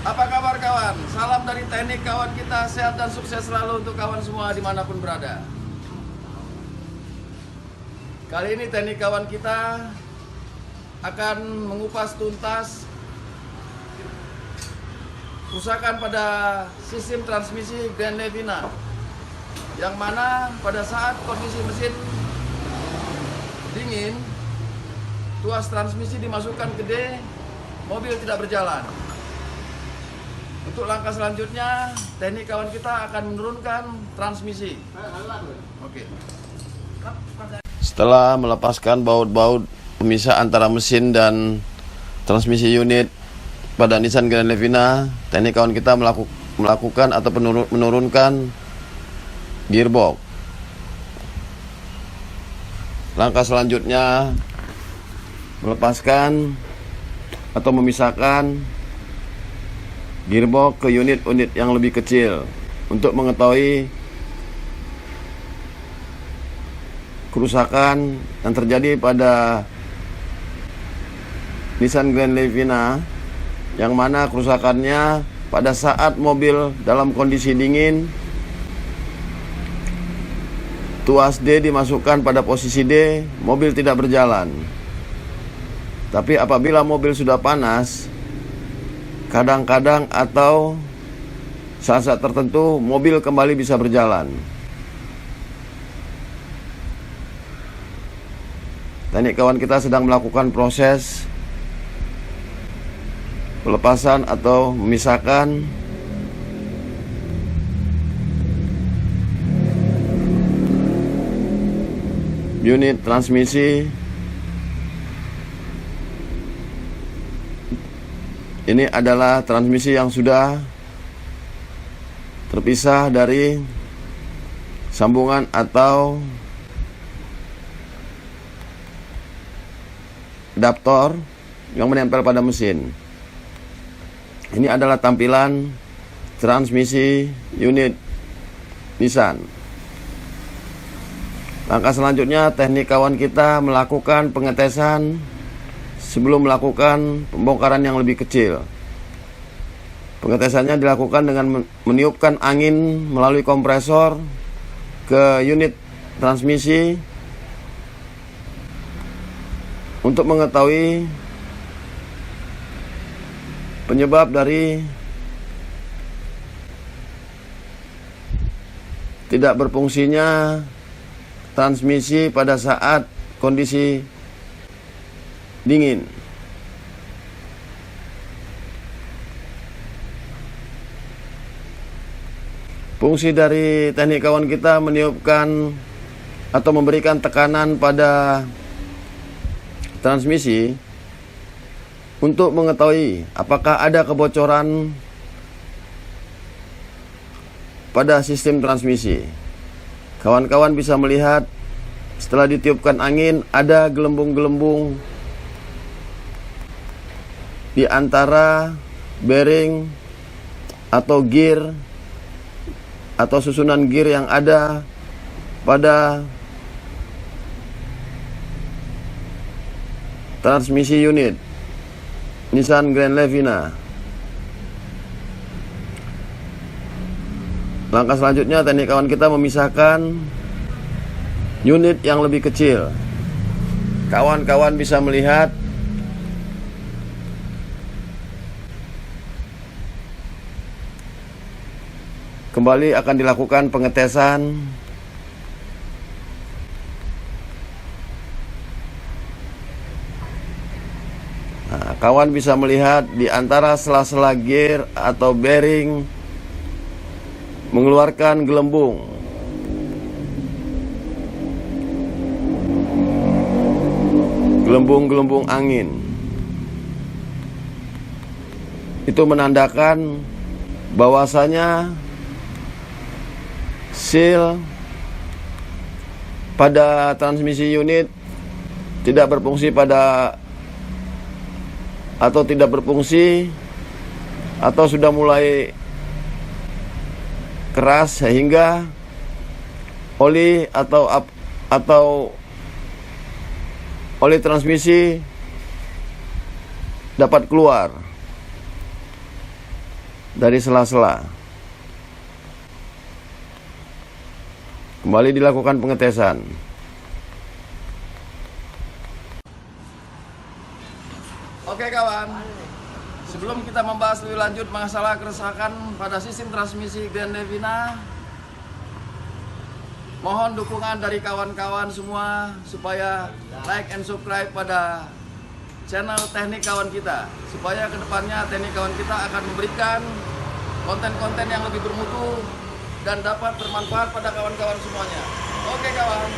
Apa kabar kawan? Salam dari teknik kawan kita, sehat dan sukses selalu untuk kawan semua dimanapun berada. Kali ini teknik kawan kita akan mengupas tuntas kerusakan pada sistem transmisi Grand Levina, yang mana pada saat kondisi mesin dingin, tuas transmisi dimasukkan ke D, mobil tidak berjalan. Untuk langkah selanjutnya, teknik kawan kita akan menurunkan transmisi. Oke. Setelah melepaskan baut-baut pemisah antara mesin dan transmisi unit pada Nissan Grand Levina, teknik kawan kita melakukan atau menurunkan gearbox. Langkah selanjutnya, melepaskan atau memisahkan gearbox ke unit-unit yang lebih kecil untuk mengetahui kerusakan yang terjadi pada Nissan Grand Levina, yang mana kerusakannya pada saat mobil dalam kondisi dingin, tuas D dimasukkan pada posisi D, mobil tidak berjalan. Tapi apabila mobil sudah panas, kadang-kadang atau saat-saat tertentu mobil kembali bisa berjalan. Teknik kawan kita sedang melakukan proses pelepasan atau memisahkan unit transmisi. Ini adalah transmisi yang sudah terpisah dari sambungan atau adaptor yang menempel pada mesin. Ini adalah tampilan transmisi unit Nissan. Langkah selanjutnya, teknik kawan kita melakukan pengetesan sebelum melakukan pembongkaran yang lebih kecil. Pengetesannya dilakukan dengan meniupkan angin melalui kompresor ke unit transmisi untuk mengetahui penyebab dari tidak berfungsinya transmisi pada saat kondisi dingin. Fungsi dari teknik kawan kita meniupkan atau memberikan tekanan pada transmisi untuk mengetahui apakah ada kebocoran pada sistem transmisi. Kawan-kawan bisa melihat setelah ditiupkan angin ada gelembung-gelembung di antara bearing atau gear atau susunan gear yang ada pada transmisi unit Nissan Grand Levina. Langkah selanjutnya, teknik kawan kita memisahkan unit yang lebih kecil. Kawan-kawan bisa melihat kembali akan dilakukan pengetesan kawan bisa melihat di antara sela-sela gear atau bearing mengeluarkan gelembung. Gelembung-gelembung angin. Itu menandakan bahwasanya seal pada transmisi unit tidak berfungsi atau sudah mulai keras sehingga oli atau oli transmisi dapat keluar. dari sela-sela. Kembali dilakukan pengetesan. Oke kawan, sebelum kita membahas lebih lanjut masalah kerusakan pada sistem transmisi Grand Levina, mohon dukungan dari kawan-kawan semua supaya like and subscribe pada channel Teknik Kawan kita, supaya kedepannya Teknik Kawan kita akan memberikan konten-konten yang lebih bermutu dan dapat bermanfaat pada kawan-kawan semuanya. Oke kawan.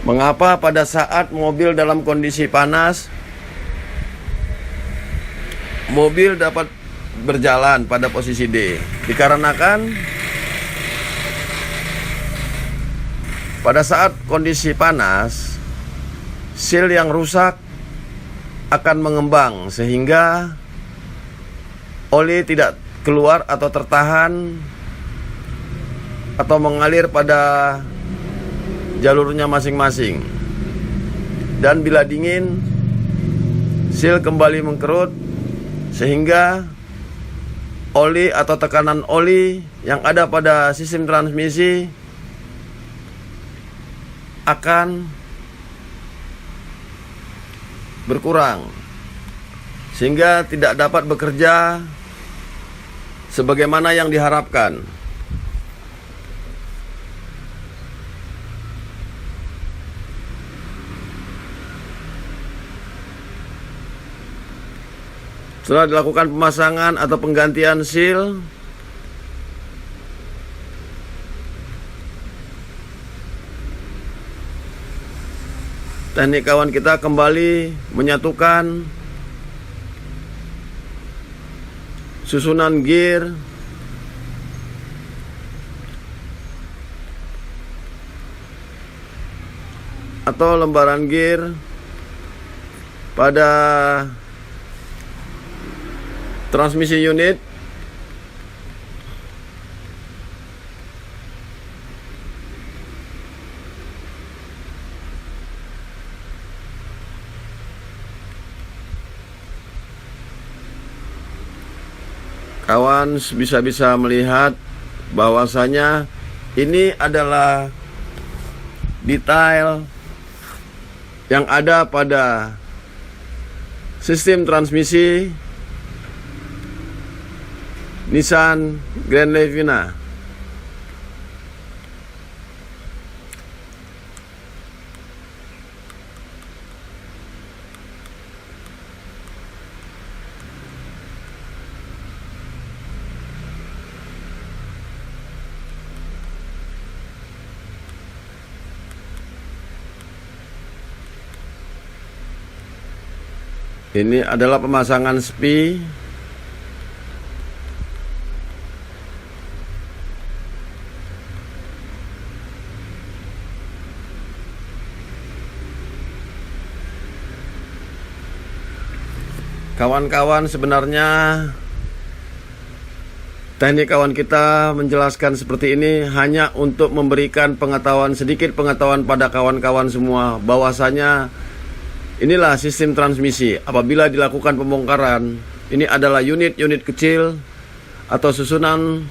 Mengapa pada saat mobil dalam kondisi panas, mobil dapat berjalan pada posisi D? Dikarenakan pada saat kondisi panas, seal yang rusak akan mengembang sehingga oli tidak keluar atau tertahan atau mengalir pada jalurnya masing-masing. Dan bila dingin, seal kembali mengkerut sehingga oli atau tekanan oli yang ada pada sistem transmisi akan berkurang sehingga tidak dapat bekerja sebagaimana yang diharapkan. Setelah dilakukan pemasangan atau penggantian seal, teknik kawan kita kembali menyatukan susunan gear atau lembaran gear pada transmisi unit. Kawan bisa melihat bahwasanya ini adalah detail yang ada pada sistem transmisi Nissan Grand Levina. Ini adalah pemasangan SPI kawan-kawan. Sebenarnya teknik kawan kita menjelaskan seperti ini hanya untuk memberikan sedikit pengetahuan pada kawan-kawan semua bahwasanya inilah sistem transmisi. Apabila dilakukan pembongkaran, ini adalah unit-unit kecil atau susunan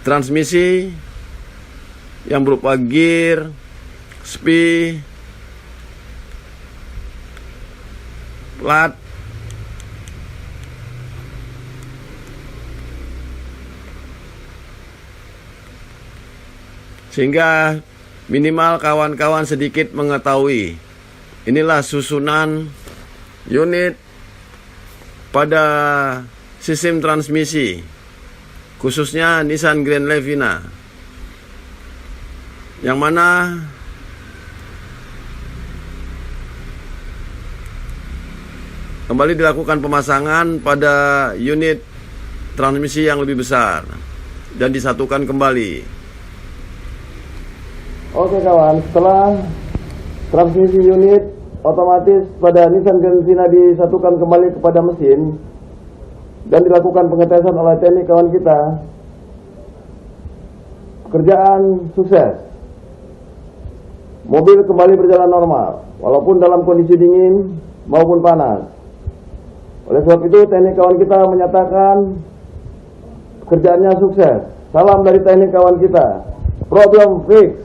transmisi yang berupa gear, SPI, plat, sehingga minimal kawan-kawan sedikit mengetahui inilah susunan unit pada sistem transmisi khususnya Nissan Grand Levina, yang mana kembali dilakukan pemasangan pada unit transmisi yang lebih besar dan disatukan kembali. Oke kawan, setelah transmisi unit otomatis pada Nissan Grand Levina disatukan kembali kepada mesin dan dilakukan pengetesan oleh teknik kawan kita, pekerjaan sukses. mobil kembali berjalan normal, walaupun dalam kondisi dingin maupun panas. Oleh sebab itu, teknik kawan kita menyatakan kerjaannya sukses. Salam dari teknik kawan kita. Problem fix.